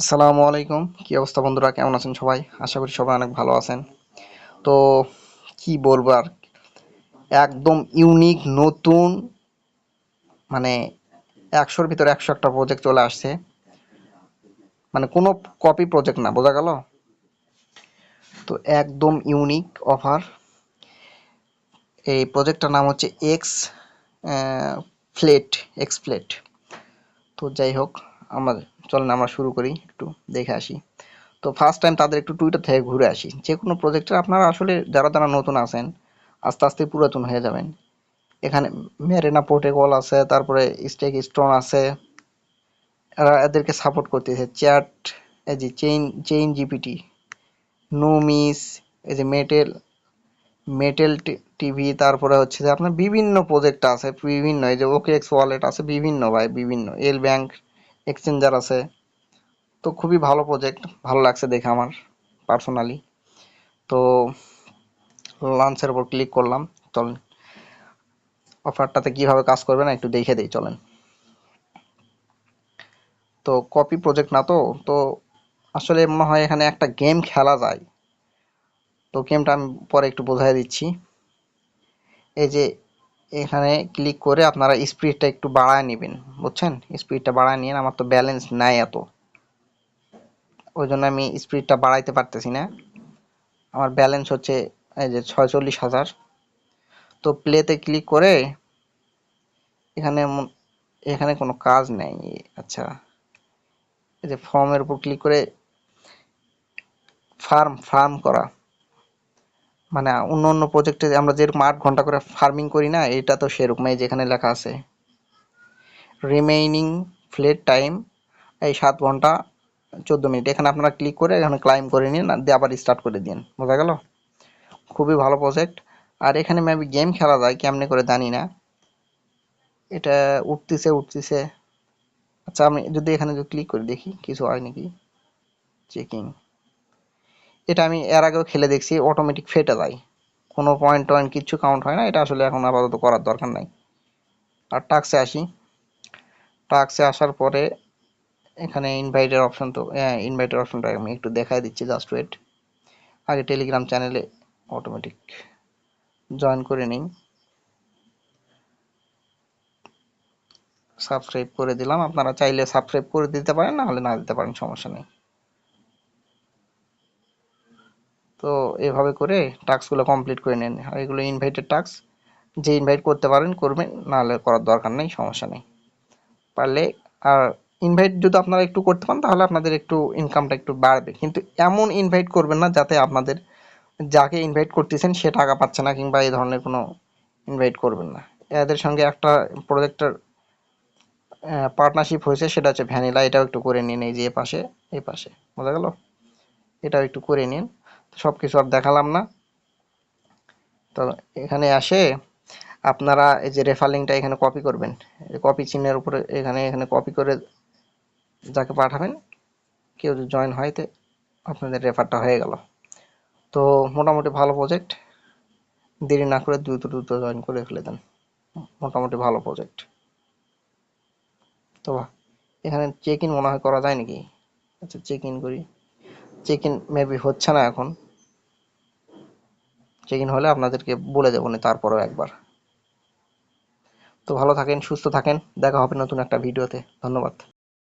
আসসালামু আলাইকুম। কি অবস্থা বন্ধুরা, কেমন আছেন সবাই? আশা করি সবাই অনেক ভালো আছেন। তো কি বলবো আর, একদম ইউনিক নতুন, মানে 100-র ভিতরে 100 একটা প্রজেক্ট চলে আসছে। মানে কোনো কপি প্রজেক্ট না, বোঝা গেল? তো একদম ইউনিক অফার। এই প্রজেক্টটার নাম হচ্ছে ফ্লেট এক্স ফ্লেট। তো যাই হোক, আমরা চলেন আমরা শুরু করি, একটু দেখে আসি। তো ফার্স্ট টাইম তাদের একটু টুইটার থেকে ঘুরে আসি। যে কোনো প্রজেক্টে আপনারা আসলে যারা যারা নতুন আছেন আস্তে আস্তে পুরাতন হয়ে যাবেন। এখানে মেরেনা প্রোটোকল আছে, তারপরে স্টেক স্টোন আছে, এরা এদেরকে সাপোর্ট করতেছে। চ্যাট, এই যে চেইন জিপিটি, নুমিস, এই যে মেটেল টিভি, তারপরে হচ্ছে যে আপনার বিভিন্ন প্রজেক্ট আছে, বিভিন্ন এই যে ওকে এক্স ওয়ালেট আছে, বিভিন্ন ভাই বিভিন্ন এল ব্যাংক এক্সচেঞ্জার আছে। তো খুবই ভালো প্রজেক্ট, ভালো লাগছে দেখে আমার পার্সোনালি। তো লঞ্চের উপর ক্লিক করলাম। চলেন অফারটাতে কিভাবে কাজ করবে না একটু দেখে দিই, চলেন। তো কপি প্রজেক্ট না, তো তো আসলে মনে হয় এখানে একটা গেম খেলা যায়। তো গেমটা আমি পরে একটু বোঝাই দিচ্ছি। এই যে এখানে ক্লিক করে আপনারা স্পিডটা একটু বাড়ায় নেবেন, বুঝছেন? স্পিডটা বাড়ায় নিন। আমার তো ব্যালেন্স নাই এত, ওই জন্য আমি স্পিডটা বাড়াইতে পারতেছি না। আমার ব্যালেন্স হচ্ছে এই যে 46,000। তো প্লেতে ক্লিক করে এখানে এখানে কোনো কাজ নেই। আচ্ছা, এই যে ফর্মের উপর ক্লিক করে ফার্ম করা, মানে অন্য অন্য প্রজেক্টে আমরা যেরকম 8 ঘন্টা করে ফার্মিং করি না, এটা তো সেরকমই। যেখানে লেখা আছে রিমেইনিং ফ্লেট টাইম এই 7 ঘন্টা 14 মিনিট, এখানে আপনারা ক্লিক করে এখানে ক্লাইম করে নিন, দিয়ে আবার স্টার্ট করে দিন। বোঝা গেল? খুবই ভালো প্রজেক্ট। আর এখানে মেবি গেম খেলা যায়, কেমনে করে জানি না। এটা উঠতেছে। আচ্ছা, আমি যদি এখানে যদি ক্লিক করে দেখি কিছু হয় নাকি, চেকিং। এটা আমি এর আগেও খেলে দেখছি, অটোমেটিক ফেটে যায়, কোনো পয়েন্ট টয়েন্ট কিচ্ছু কাউন্ট হয় না। এটা আসলে এখন আপাতত করার দরকার নাই। আর টাস্কে আসি। টাস্কে আসার পরে এখানে ইনভাইটের অপশন, তো ইনভাইটের অপশনটা আমি একটু দেখাই দিচ্ছি, জাস্ট ওয়েট। আগে টেলিগ্রাম চ্যানেলে অটোমেটিক জয়েন করে নিই। সাবস্ক্রাইব করে দিলাম। আপনারা চাইলে সাবস্ক্রাইব করে দিতে পারেন, না হলে না দিতে পারেন, সমস্যা নেই। তো এভাবে করে টাস্কগুলো কমপ্লিট করে নেন। আর এগুলো ইনভাইটেড টাস্ক, যে ইনভাইট করতে পারেন করবেন, না হলে করার দরকার নেই, সমস্যা নেই। পারলে আর ইনভাইট যদি আপনারা একটু করতে পারেন তাহলে আপনাদের একটু ইনকামটা একটু বাড়বে। কিন্তু এমন ইনভাইট করবেন না যাতে আপনাদের যাকে ইনভাইট করতেছেন সে টাকা পাচ্ছে না, কিংবা এই ধরনের কোনো ইনভাইট করবেন না। এদের সঙ্গে একটা প্রজেক্টের পার্টনারশিপ হয়েছে, সেটা হচ্ছে ভ্যানিলা। এটাও একটু করে নিন, এই যে এই পাশে, বোঝা গেল? এটাও একটু করে নিন। সব কিছু আর দেখালাম না। তো এখানে আসে আপনারা এই যে রেফার লিঙ্কটা এখানে কপি করবেন, কপি চিহ্নের উপরে এখানে এখানে কপি করে যাকে পাঠাবেন, কেউ যদি জয়েন হয় তো আপনাদের রেফারটা হয়ে গেল। তো মোটামুটি ভালো প্রজেক্ট, দেরি না করে দ্রুত দ্রুত জয়েন করে ফেলে দেন। মোটামুটি ভালো প্রজেক্ট। তো এখানে চেক ইন মনে হয় করা যায় নাকি? আচ্ছা, চেক ইন করি। চেক ইন মেবি হচ্ছে না এখন। চেক ইন হলে আপনাদেরকে বলে দেবো না তারপরেও একবার। তো ভালো থাকেন, সুস্থ থাকেন, দেখা হবে নতুন একটা ভিডিওতে। ধন্যবাদ।